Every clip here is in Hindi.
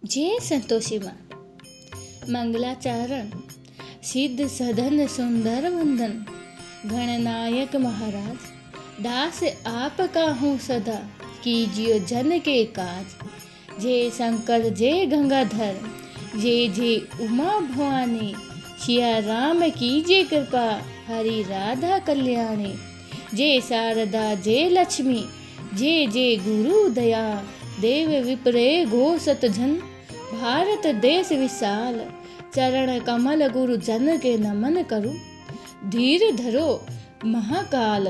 जय संतोषी माँ। मंगलाचरण सिद्ध सदन सुंदर वंदन, गणनायक महाराज दास आपका हूँ सदा, कीजियो जन के काज। जय शंकर जय गंगाधर, जय जय उमा भवानी, सिया राम कीजिए कृपा, हरि राधा कल्याणी। जय शारदा जय लक्ष्मी, जय जय गुरु दया, देव विप्रे गो सतजन, भारत देश विशाल, चरण कमल गुरु जन के नमन करूं। धीर धरो महाकाल,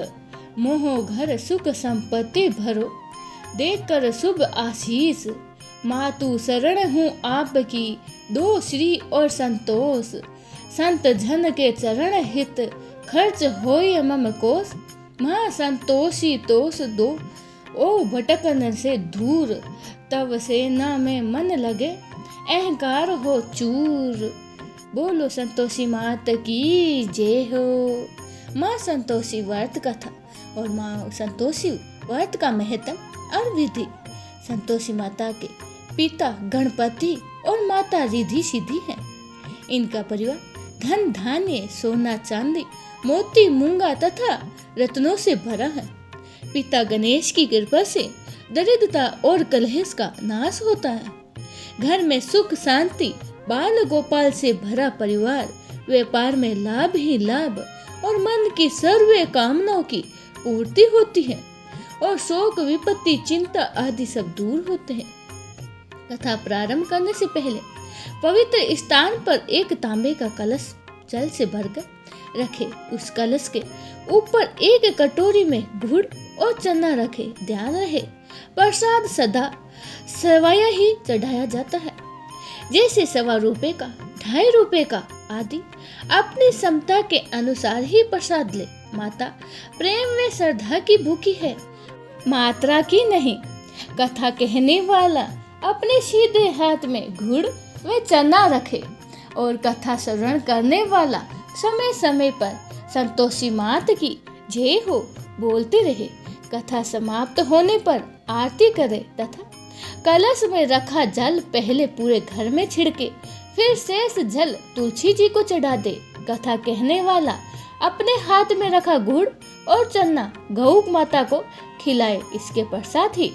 मोह घर सुख संपत्ति भरो, देख कर शुभ आशीष, मातु शरण हूँ आपकी, दो श्री और संतोष। संत जन के चरण हित, खर्च होय मम कोष, माँ संतोषी तोष दो, ओ भटकन से दूर। तब सेना में मन लगे, अहंकार हो चूर। बोलो संतोषी मात की जय हो। माँ संतोषी व्रत कथा और माँ संतोषी व्रत का महत्व और विधि। संतोषी माता के पिता गणपति और माता रिद्धि सिद्धि हैं। इनका परिवार धन धान्य सोना चांदी मोती मूंगा तथा रत्नों से भरा है। पिता गणेश की कृपा से दरिद्रता और कलह का नाश होता है। घर में सुख शांति, बाल गोपाल से भरा परिवार, व्यापार में लाभ ही लाभ और मन की सर्व कामनाओं की पूर्ति होती है और शोक विपत्ति चिंता आदि सब दूर होते हैं। कथा प्रारंभ करने से पहले पवित्र स्थान पर एक तांबे का कलश जल से भरकर रखे। उस कलश के ऊपर एक कटोरी में गुड़ और चना रखे। ध्यान रहे प्रसाद सदा सवाया ही चढ़ाया जाता है, जैसे 1.25 रुपए का, 2.5 रुपए का आदि अपनी क्षमता के अनुसार ही प्रसाद ले। माता प्रेम व श्रद्धा की भूखी है, मात्रा की नहीं। कथा कहने वाला अपने सीधे हाथ में गुड़ व चना रखे और कथा श्रवण करने वाला समय समय पर संतोषी मात की जय हो बोलते रहे। कथा समाप्त होने पर आरती करे तथा कलश में रखा जल पहले पूरे घर में छिड़के, फिर शेष जल तुलसी जी को चढ़ा दे। कथा कहने वाला अपने हाथ में रखा गुड़ और चना गौ माता को खिलाए। इसके पश्चात ही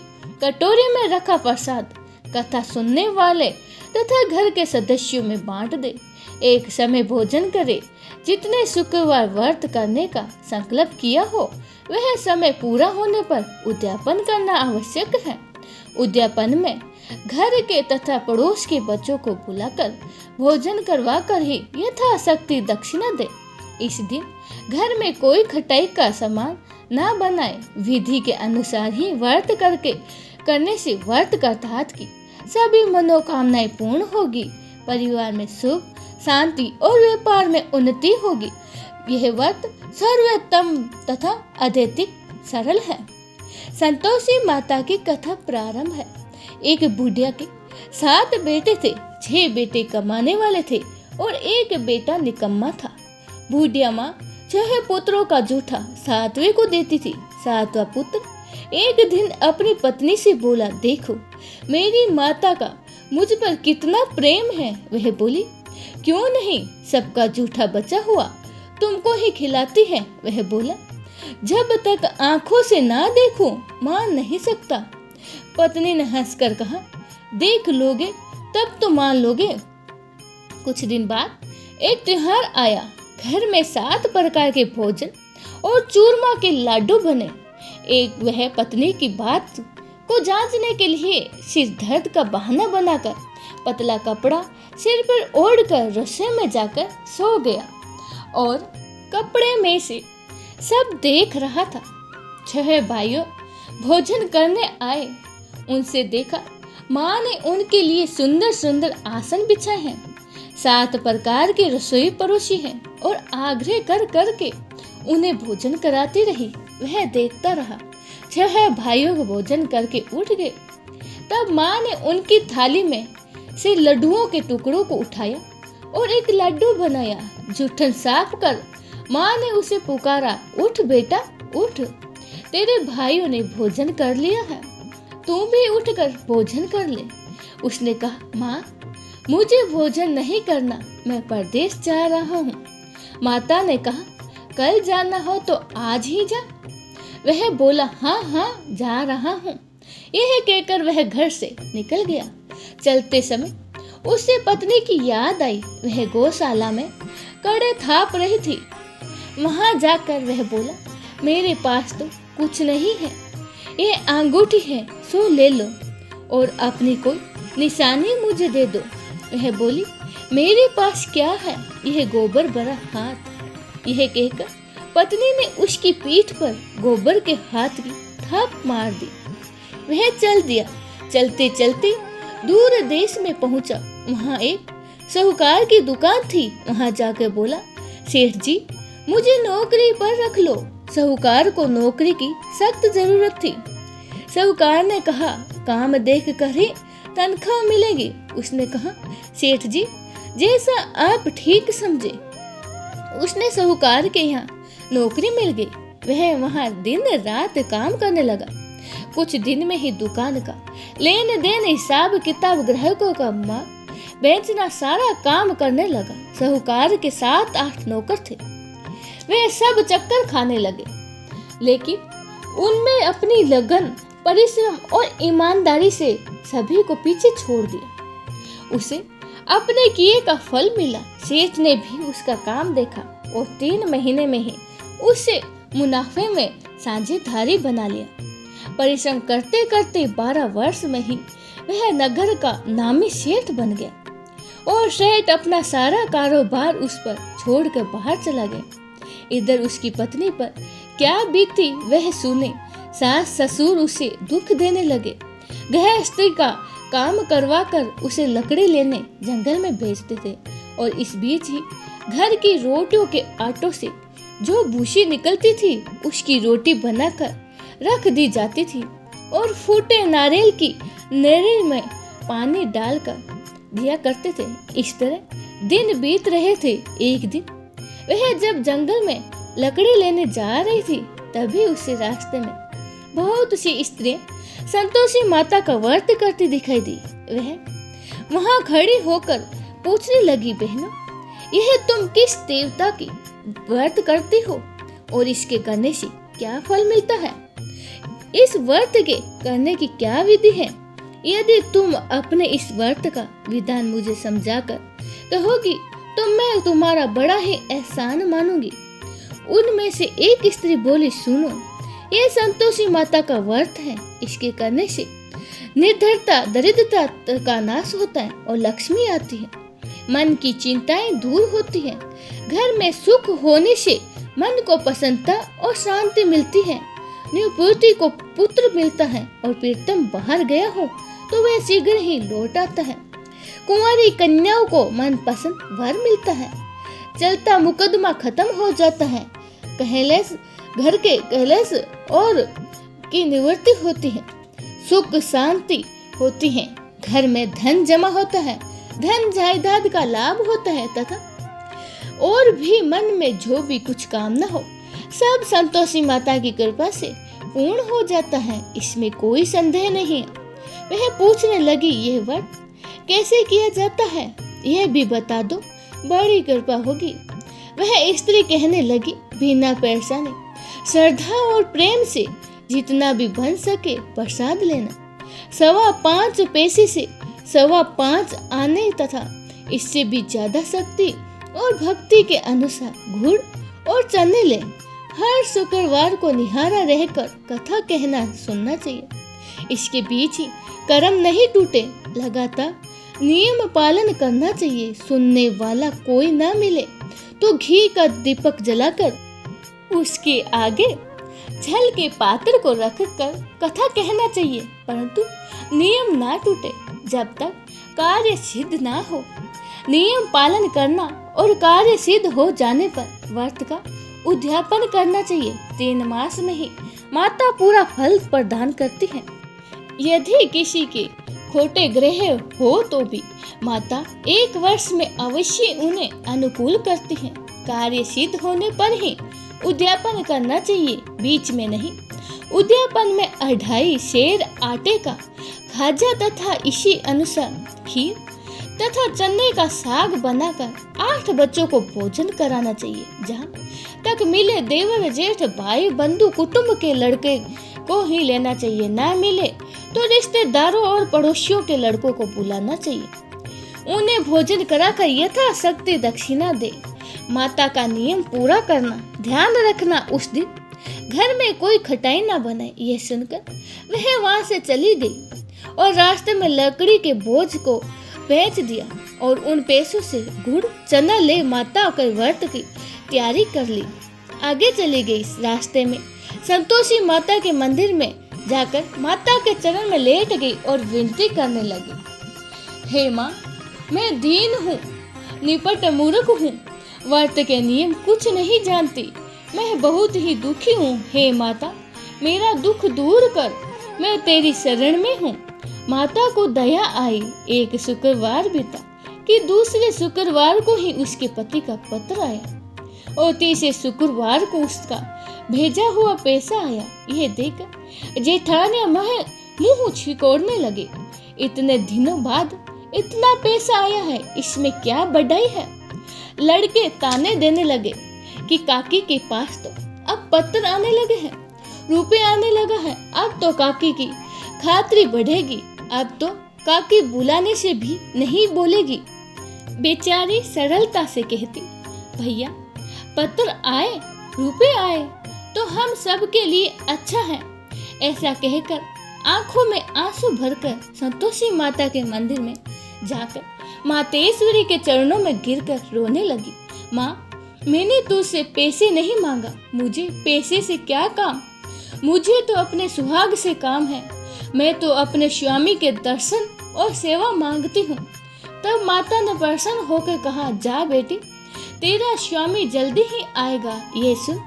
कटोरी में रखा प्रसाद कथा सुनने वाले तथा घर के सदस्यों में बांट दे। एक समय भोजन करे। जितने शुक्रवार व्रत करने का संकल्प किया हो, वह समय पूरा होने पर उद्यापन करना आवश्यक है। उद्यापन में घर के तथा पड़ोस के बच्चों को बुलाकर भोजन करवा कर ही यथाशक्ति दक्षिणा दे। इस दिन घर में कोई खटाई का सामान ना बनाए। विधि के अनुसार ही व्रत करने से व्रतकर्ता की सभी मनोकामनाएं पूर्ण होगी। परिवार में सुख शांति और व्यापार में उन्नति होगी। यह व्रत सर्वोत्तम तथा अत्यधिक सरल है। संतोषी माता की कथा प्रारंभ है। एक बुढ़िया के 7 बेटे थे। 6 बेटे कमाने वाले थे और एक बेटा निकम्मा था। बुढ़िया माँ 6 पुत्रों का जूठा 7वें को देती थी। 7वां पुत्र एक दिन अपनी पत्नी से बोला, देखो मेरी माता का मुझ पर कितना प्रेम है। वह बोली, क्यों नहीं, सबका जूठा बचा हुआ तुमको ही खिलाती है। वह बोला, जब तक आंखों से ना देखूं मान नहीं सकता। पत्नी ने हंसकर कहा, देख लोगे तब तो मान लोगे। कुछ दिन बाद एक त्योहार आया। घर में 7 प्रकार के भोजन और चूरमा के लाडू बने। एक वह पत्नी की बात को जांचने के लिए सिर दर्द का बहाना बनाकर पतला कपड़ा सिर पर ओढ़कर रसोई में जाकर सो गया और कपड़े में से सब देख रहा था। 6 भाइयों भोजन करने आए। उनसे देखा माँ ने उनके लिए सुंदर सुंदर आसन बिछाए हैं, 7 प्रकार की रसोई परोसी है और आग्रह कर करके उन्हें भोजन कराती रही। वह देखता रहा। 6 भाइयों को भोजन करके उठ गए। तब माँ ने उनकी थाली में से लड्डुओं के टुकड़ों को उठाया और एक लड्डू बनाया। जूठन साफ कर माँ ने उसे पुकारा, उठ बेटा उठ, तेरे भाइयों ने भोजन कर लिया है, तू भी उठकर भोजन कर ले। उसने कहा, माँ मुझे भोजन नहीं करना, मैं परदेश जा रहा हूँ। माता ने कहा, कल जाना हो तो आज ही जा। वह बोला, हाँ हाँ जा रहा हूँ। यह कहकर वह घर से निकल गया। चलते समय उसे पत्नी की याद आई। वह गौशाला में कड़े थाप रही थी। वहां जाकर वह बोला, मेरे पास तो कुछ नहीं है, ये अंगूठी है, सो ले लो और अपनी कोई निशानी मुझे दे दो। वह बोली, मेरे पास क्या है, यह गोबर भरा हाथ। यह कहकर पत्नी ने उसकी पीठ पर गोबर के हाथ की थाप मार दी। वह चल दिया। चलते चलते दूर देश में पहुंचा। वहां एक साहूकार की दुकान थी। वहां जाकर बोला, सेठ जी मुझे नौकरी पर रख लो। साहूकार को नौकरी की सख्त जरूरत थी। साहूकार ने कहा, काम देख कर ही तनख्वाह मिलेगी। उसने कहा, सेठ जी जैसा आप ठीक समझे। उसने साहूकार के यहाँ नौकरी मिल गई। वह वहां दिन रात काम करने लगा। कुछ दिन में ही दुकान का लेन देन, हिसाब किताब, ग्राहकों का माल बेचना, सारा काम करने लगा। साहूकार के 7-8 नौकर थे। वे सब चक्कर खाने लगे, लेकिन उनमें अपनी लगन, परिश्रम और ईमानदारी से सभी को पीछे छोड़ दिया। उसे अपने किए का फल मिला। सेठ ने भी उसका काम देखा और 3 महीने में ही उसे मुनाफे में साझेदारी बना लिया। परिश्रम करते करते 12 वर्ष में ही वह नगर का नामी सेठ बन गया और सेठ अपना सारा कारोबार उस पर छोड़कर बाहर चला गया। इधर उसकी पत्नी पर क्या बीती वह सुने। सास ससुर उसे दुख देने लगे। गृहस्थी का काम करवा कर उसे लकड़ी लेने जंगल में भेजते थे और इस बीच ही घर की रोटियों के आटों से जो भूसी निकलती थी उसकी रोटी बनाकर रख दी जाती थी और फूटे नारियल की नेरी में पानी डालकर दिया करते थे। इस तरह दिन बीत रहे थे। एक दिन वह जब जंगल में लकड़ी लेने जा रही थी, तभी उसे रास्ते में बहुत सी स्त्रियां संतोषी माता का व्रत करती दिखाई दी। वह वहां खड़ी होकर पूछने लगी, बहनों यह तुम किस देवता की व्रत करती हो और इसके करने से क्या फल मिलता है? इस व्रत के करने की क्या विधि है? यदि तुम अपने इस व्रत का विधान मुझे समझाकर कहोगी तो मैं तुम्हारा बड़ा ही एहसान मानूंगी। उनमें से एक स्त्री बोली, सुनो, ये संतोषी माता का व्रत है। इसके करने से निर्धरता, दरिद्रता का नाश होता है और लक्ष्मी आती है। मन की चिंताएं दूर होती हैं। घर में सुख होने से मन को प्रसन्नता और शांति मिलती है। निपुत्री को पुत्र मिलता है और प्रीतम बाहर गया हो तो वह शीघ्र ही लौट आता है। कुंवारी कन्याओं को मनपसंद वर मिलता है। चलता मुकदमा खत्म हो जाता है। कलेश, घर के कलेश और की निवृत्ति होती है। सुख शांति होती है। घर में धन जमा होता है। धन जायदाद का लाभ होता है तथा और भी मन में जो भी कुछ कामना हो सब संतोषी माता की कृपा से पूर्ण हो जाता है। इसमें कोई संदेह नहीं। वह पूछने लगी, यह व्रत कैसे किया जाता है, यह भी बता दो, बड़ी कृपा होगी। वह स्त्री कहने लगी, बिना परेशानी, श्रद्धा और प्रेम से जितना भी बन सके प्रसाद लेना। 5.25 पैसे से 5.25 आने तथा इससे भी ज्यादा शक्ति और भक्ति के अनुसार गुड़ और चने ले। हर शुक्रवार को निहारा रहकर कथा कहना सुनना चाहिए। इसके बीच ही कर्म नहीं टूटे। लगातार नियम पालन करना चाहिए। सुनने वाला कोई ना मिले तो घी का दीपक जलाकर उसके आगे जल के पात्र को रखकर कथा कहना चाहिए, परंतु नियम ना टूटे जब तक कार्य सिद्ध ना हो। नियम पालन करना और कार्य सिद्ध हो जाने पर व्रत का उद्यापन करना चाहिए। 3 मास में ही माता पूरा फल प्रदान करती है। यदि किसी के खोटे ग्रह हो तो भी माता 1 वर्ष में अवश्य उन्हें अनुकूल करती है। कार्य सिद्ध होने पर ही उद्यापन करना चाहिए, बीच में नहीं। उद्यापन में 2.5 सेर आटे का खाजा तथा इसी अनुसार खीर तथा चने का साग बनाकर 8 बच्चों को भोजन कराना चाहिए। जहाँ तक मिले देवर जेठ भाई बंधु कुटुंब के लड़के को ही लेना चाहिए, ना मिले तो रिश्तेदारों और पड़ोसियों के लड़कों को बुलाना चाहिए। उन्हें भोजन कराकर यथाशक्ति दक्षिणा दे। माता का नियम पूरा करना, ध्यान रखना उस दिन घर में कोई खटाई ना बने। यह सुनकर वह वहां से चली गई और रास्ते में लकड़ी के बोझ को बेच दिया और उन पैसों से गुड़ चना ले माता के व्रत की तैयारी कर ली। आगे चली गई। रास्ते में संतोषी माता के मंदिर में जाकर माता के चरण में लेट गई और विनती करने लगी, हे माँ, मैं दीन हूँ, निपट मूर्ख हूँ, व्रत के नियम कुछ नहीं जानती, मैं बहुत ही दुखी हूँ। हे माता, मेरा दुख दूर कर, मैं तेरी शरण में हूँ। माता को दया आई। एक शुक्रवार बीता कि दूसरे शुक्रवार को ही उसके पति का पत्र आया और तीसरे शुक्रवार को उसका भेजा हुआ पैसा आया। यह देख जेठानी मुंह छिकोड़ने लगे। इतने दिनों बाद इतना पैसा आया है, इसमें क्या बढ़ाई है। लड़के ताने देने लगे कि काकी के पास तो अब पत्र आने लगे हैं, रुपए आने लगा है, अब तो काकी की खातरी बढ़ेगी, अब तो काकी बुलाने से भी नहीं बोलेगी। बेचारी सरलता से कहती, भैया पत्र आए, रुपए आए तो हम सब के लिए अच्छा है। ऐसा कहकर आंखों में आंसू भरकर संतोषी माता के मंदिर में जाकर मातेश्वरी के चरणों में गिरकर रोने लगी। माँ, मैंने तुझसे पैसे नहीं मांगा, मुझे पैसे से क्या काम, मुझे तो अपने सुहाग से काम है। मैं तो अपने स्वामी के दर्शन और सेवा मांगती हूँ। तब माता ने प्रसन्न होकर कहा, जा बेटी, तेरा स्वामी जल्दी ही आएगा। ये सुन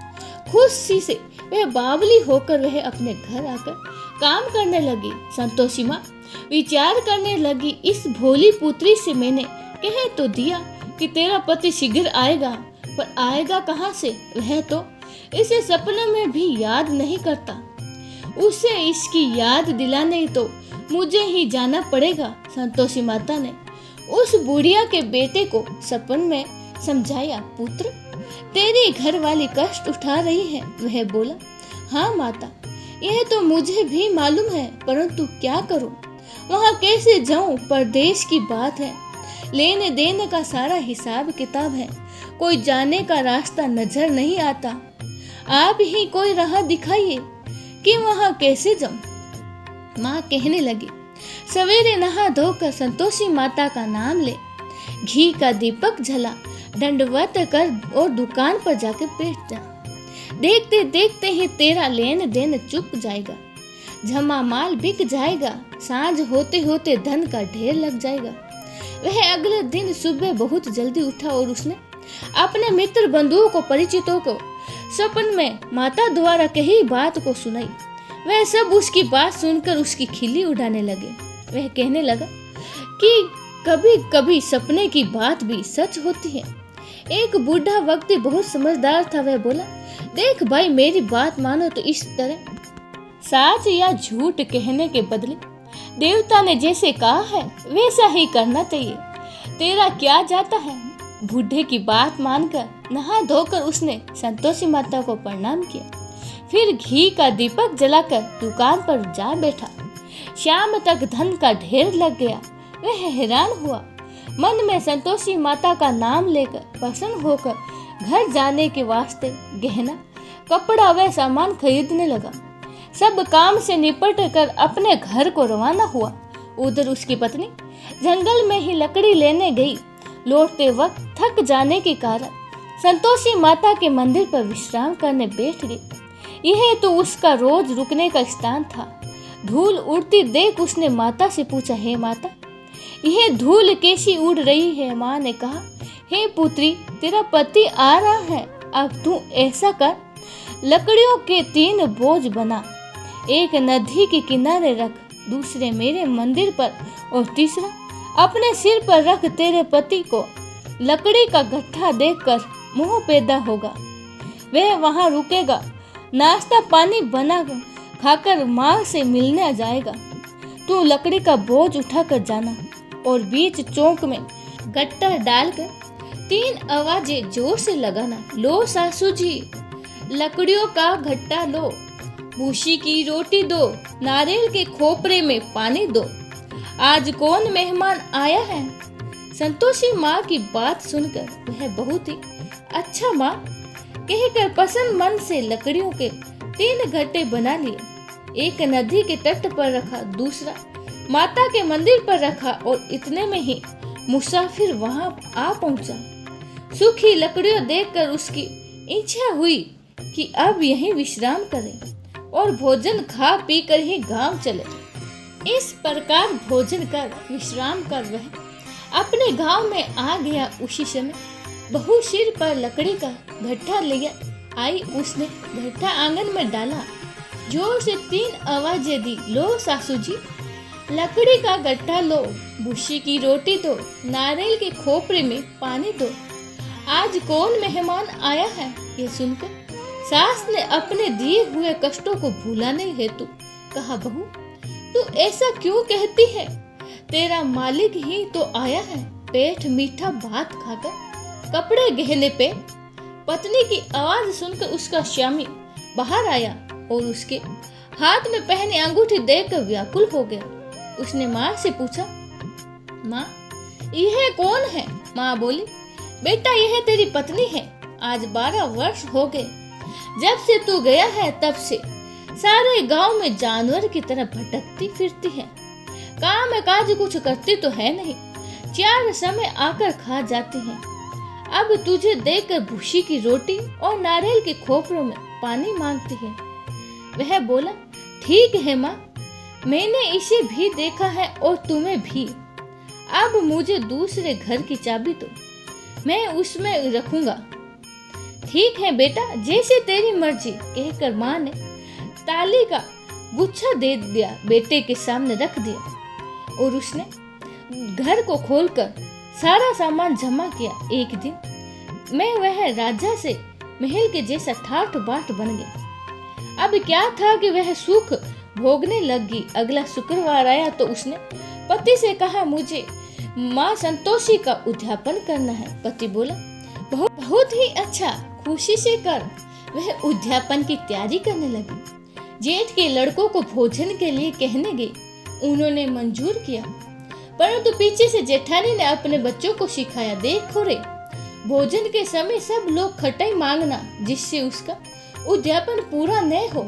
खुशी से वह बावली होकर वह अपने घर आकर काम करने लगी। संतोषी माँ विचार करने लगी, इस भोली पुत्री से मैंने कह तो दिया कि तेरा पति शीघ्र आएगा, पर आएगा कहाँ से, वह तो इसे सपने में भी याद नहीं करता। उसे इसकी याद दिलाने तो मुझे ही जाना पड़ेगा। संतोषी माता ने उस बुढ़िया के बेटे को सपन में समझाया, पुत्र, तेरी घरवाली कष्ट उठा रही है। वह बोला, हाँ माता, यह तो मुझे भी मालूम है, परंतु क्या करूं, वहाँ कैसे जाऊं, परदेश की बात है, लेने देने का सारा हिसाब किताब है, कोई जाने का रास्ता नजर नहीं आता, आप ही कोई राह दिखाइए कि वहाँ कैसे जाऊं। माँ कहने लगी, सवेरे नहा धोकर संतोषी माता का नाम ले, घी का दीपक जला, दंडवत कर और दुकान पर जाकर बैठ जा। देखते देखते ही तेरा लेन देन चुक जाएगा, जमा माल बिक जाएगा, सांझ होते होते धन का ढेर लग जाएगा। वह अगले दिन सुबह बहुत जल्दी उठा और उसने अपने मित्र बंधुओं को परिचितों को सपन में माता द्वारा कही बात को सुनाई। वह सब उसकी बात सुनकर उसकी खिल्ली उड़ाने लगे। वह कहने लगा कि कभी कभी सपने की बात भी सच होती है। एक बूढ़ा व्यक्ति बहुत समझदार था। वह बोला, देख भाई, मेरी बात मानो तो इस तरह सच या झूठ कहने के बदले देवता ने जैसे कहा है वैसा ही करना चाहिए। तेरा क्या जाता है। बूढ़े की बात मानकर नहा धोकर उसने संतोषी माता को प्रणाम किया, फिर घी का दीपक जलाकर दुकान पर जा बैठा। शाम तक धन का ढेर लग गया। वह हैरान हुआ, मन में संतोषी माता का नाम लेकर प्रसन्न होकर घर जाने के वास्ते गहना, कपड़ा व सामान खरीदने लगा। सब काम से निपट कर अपने घर को रवाना हुआ। उधर उसकी पत्नी जंगल में ही लकड़ी लेने गई। लौटते वक्त थक जाने के कारण संतोषी माता के मंदिर पर विश्राम करने बैठ गई। यह तो उसका रोज रुकने का स्थान था। धूल उड़ती देख उसने माता से पूछा, हे माता, यह धूल कैसी उड़ रही है। माँ ने कहा, हे पुत्री, तेरा पति आ रहा है, अब तू ऐसा कर, लकड़ियों के 3 बोझ बना, एक नदी के किनारे रख, दूसरे मेरे मंदिर पर और तीसरा अपने सिर पर रख। तेरे पति को लकड़ी का गट्ठा देखकर मोह पैदा होगा, वह वहां रुकेगा। नाश्ता पानी बना खाकर माँ से मिलने जाएगा। तू लकड़ी का बोझ उठाकर जाना और बीच चौक में गट्टा डालकर 3 आवाजें जोर से लगाना। लो सासू जी, लकड़ियों का गट्टा लो, भूसी की रोटी दो, नारियल के खोपरे में पानी दो, आज कौन मेहमान आया है। संतोषी माँ की बात सुनकर वह बहुत ही अच्छा माँ कहकर पसंद मन से लकड़ियों के 3 गट्टे बना लिए। एक नदी के तट पर रखा, दूसरा माता के मंदिर पर रखा और इतने में ही मुसाफिर वहां आ पहुंचा। सूखी लकड़ियों देखकर उसकी इच्छा हुई कि अब यहीं विश्राम करे और भोजन खा पी कर ही गांव चले। इस प्रकार भोजन कर विश्राम कर वह अपने गांव में आ गया। उसी समय बहू सिर पर लकड़ी का गट्ठा लिया आई। उसने गट्ठा आंगन में डाला, जोर से 3 आवाजें दी। लो सासू जी, लकड़ी का गट्ठा लो, भूसी की रोटी दो, नारियल के खोपरे में पानी दो, आज कौन मेहमान आया है। ये सुनकर सास ने अपने दिए हुए कष्टों को भुलाने हेतु कहा, बहू तू ऐसा क्यों कहती है, तेरा मालिक ही तो आया है। पेट मीठा भात खाकर कपड़े गहने पे। पत्नी की आवाज सुनकर उसका स्वामी बाहर आया और उसके हाथ में पहनी अंगूठी देखकर व्याकुल हो गया। उसने माँ से पूछा, माँ यह कौन है। माँ बोली, बेटा यह तेरी पत्नी है, आज 12 वर्ष हो गए जब से तू गया है, तब से सारे गांव में जानवर की तरह भटकती फिरती है, काम काज कुछ करती तो है नहीं, 4 समय आकर खा जाती है। अब तुझे देखकर भूसी की रोटी और नारियल के खोपरों में पानी मांगती है। वह बोला, ठीक है माँ, मैंने इसे भी देखा है और तुम्हें भी। अब मुझे दूसरे घर की चाबी दो, मैं उसमें रखूंगा। ठीक है बेटा, जैसे तेरी मर्जी, कहकर माँ ने ताली का गुच्छा दे दिया, बेटे के सामने रख दिया और उसने घर को खोलकर सारा सामान जमा किया। एक दिन मैं वह राजा से महल के जैसा ठाठ बाट बन गया। अब क्या था कि वह सुख भोगने लगी। अगला शुक्रवार आया तो उसने पति से कहा, मुझे माँ संतोषी का उद्यापन करना है। पति बोला, बहुत ही अच्छा, खुशी से कर। वह उद्यापन की तैयारी करने लगी। जेठ के लड़कों को भोजन के लिए कहने गई, उन्होंने मंजूर किया, परंतु पीछे से जेठानी ने अपने बच्चों को सिखाया, देखो रे, भोजन के समय सब लोग खटाई मांगना, जिससे उसका उद्यापन पूरा न हो।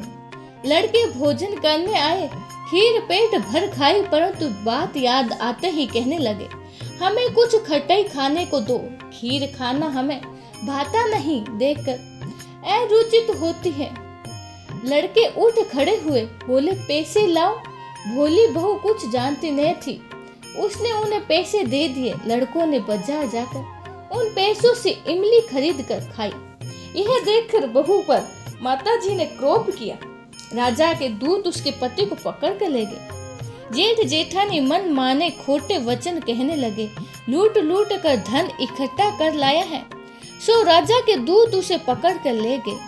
लड़के भोजन करने आए, खीर पेट भर खाई, परंतु बात याद आते ही कहने लगे, हमें कुछ खटाई खाने को दो, खीर खाना हमें भाता नहीं, देखकर अरुचित होती है। लड़के उठ खड़े हुए, बोले, पैसे लाओ। भोली बहू कुछ जानती नहीं थी, उसने उन्हें पैसे दे दिए। लड़कों ने बाजार जाकर उन पैसों से इमली खरीद कर खाई। यह देखकर बहू पर माताजी ने क्रोध किया। राजा के दूत उसके पति को पकड़ कर ले गए। जेठ जेठानी मन माने खोटे वचन कहने लगे, लूट लूट कर धन इकट्ठा कर लाया है, सो राजा के दूत उसे पकड़ कर ले गए।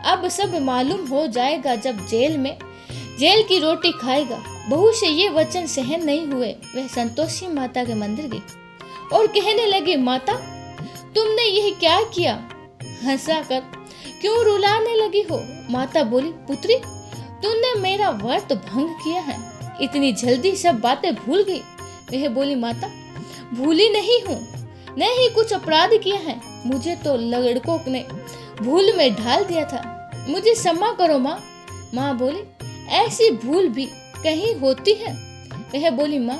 अब सब मालूम हो जाएगा जब जेल की रोटी खाएगा। बहू से ये वचन सहन नहीं हुए, वह संतोषी माता के मंदिर गई और कहने लगी, माता तुमने यह क्या किया, हंसा कर क्यों रुलाने लगी हो। माता बोली, पुत्री तुमने मेरा व्रत भंग किया है, इतनी जल्दी सब बातें भूल गई। वह बोली, माता भूली नहीं हूँ, न ही कुछ अपराध किया है, मुझे तो लड़कों ने भूल में ढाल दिया था, मुझे क्षमा करो माँ। माँ बोली, ऐसी भूल भी कहीं होती है। वह बोली, माँ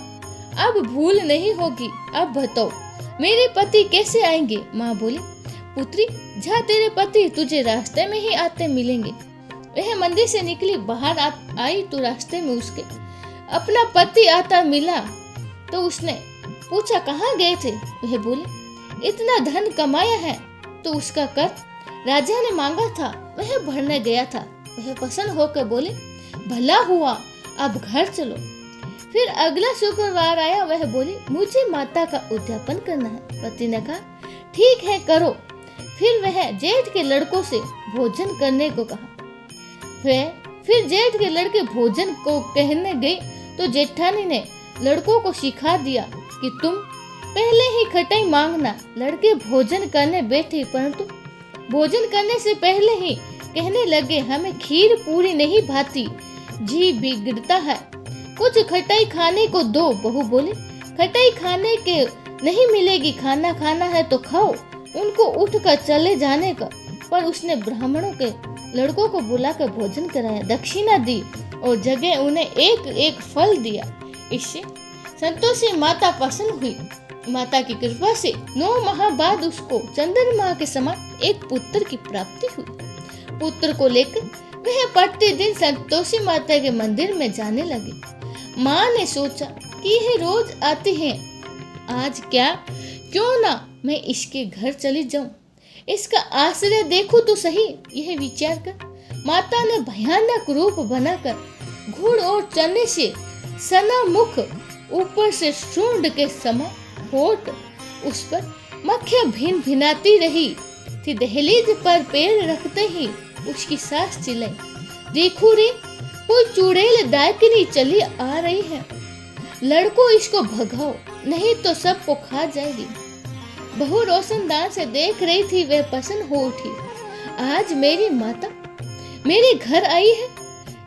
अब भूल नहीं होगी, अब बताओ मेरे पति कैसे आएंगे। माँ बोली, पुत्री जा, तेरे पति तुझे रास्ते में ही आते मिलेंगे। वह मंदिर से निकली, बाहर आई तो रास्ते में उसके अपना पति आता मिला तो उसने पूछा, कहाँ गए थे। वह बोले, इतना धन कमाया है तो उसका कर राजा ने मांगा था, वह भरने गया था। वह प्रसन्न होकर बोले, भला हुआ, अब घर चलो। फिर अगला शुक्रवार आया, वह बोली, मुझे माता का उद्यापन करना है। पति ने कहा, ठीक है करो। फिर वह जेठ के लड़कों से भोजन करने को कहा। फिर जेठ के लड़के भोजन को कहने गए तो जेठानी ने लड़कों को सिखा दिया कि तुम पहले ही खटाई मांगना। लड़के भोजन करने बैठे, परंतु भोजन करने से पहले ही कहने लगे, हमें खीर पूरी नहीं भाती, जी बिगड़ता है, कुछ खटाई खाने को दो। बहू बोली, खटाई खाने के नहीं मिलेगी, खाना खाना है तो खाओ। उनको उठकर चले जाने का, पर उसने ब्राह्मणों के लड़कों को बुलाकर भोजन कराया, दक्षिणा दी और जगह उन्हें एक एक फल दिया। इससे संतोषी माता प्रसन्न हुई। माता की कृपा से 9 माह बाद उसको चंद्रमा के समान एक पुत्र की प्राप्ति हुई। पुत्र को लेकर वह प्रतिदिन संतोषी माता के मंदिर में जाने लगे। माँ ने सोचा कि यह रोज आते हैं, आज क्यों ना मैं इसके घर चली जाऊं, इसका आश्रय देखूं तो सही। यह विचार कर माता ने भयानक रूप बनाकर घुड़ और चने से सना मुख, ऊपर से सूंड के समान होठ, उस पर मक्खियां भिन भिनाती रही थी। दहलीज पर पैर रखते ही उसकी सास चिल्लाई, देखो रे, कोई चुड़ैल डाकिनी चली आ रही है, लड़को इसको भगाओ, नहीं तो सबको खा जाएगी। बहू रोशनदान से देख रही थी, वह प्रसन्न हो उठी। आज मेरी माता मेरे घर आई है।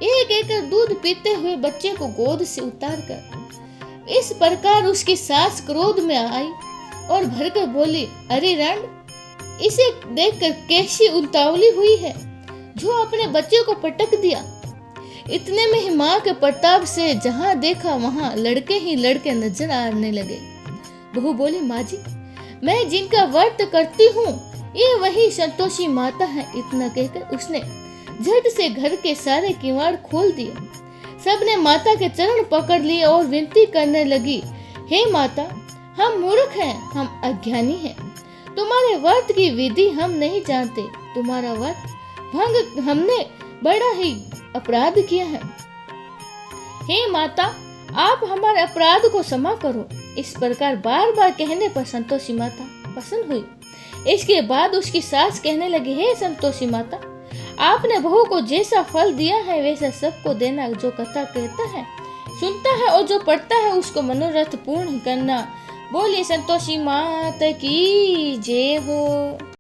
एक एक दूध पीते हुए बच्चे को गोद से उतारकर इस प्रकार उसकी सास क्रोध में आई और भरकर बोली, अरे रांड, इसे देखकर कैसी उतावली हुई है जो अपने बच्चे को पटक दिया। इतने में ही माँ के प्रताप से जहाँ देखा वहाँ लड़के ही लड़के नजर आने लगे। बहू बोली, माँ जी, मैं जिनका व्रत करती हूँ ये वही संतोषी माता है। इतना कहकर उसने झट से घर के सारे किवाड़ खोल दिए। सबने माता के चरण पकड़ लिए और विनती करने लगी, हे माता, हम मूर्ख हैं, हम अज्ञानी हैं, तुम्हारे व्रत की विधि हम नहीं जानते, तुम्हारा व्रत भंग हमने बड़ा ही अपराध किया है। हे माता, आप हमारे अपराध को क्षमा करो। इस प्रकार बार बार कहने पर संतोषी माता प्रसन्न हुई। इसके बाद उसकी सास कहने लगी, हे संतोषी माता, आपने बहू को जैसा फल दिया है वैसा सबको देना। जो कथा कहता है, सुनता है और जो पढ़ता है उसको मनोरथ पूर्ण करना। बोलिए संतोषी माता की जय हो।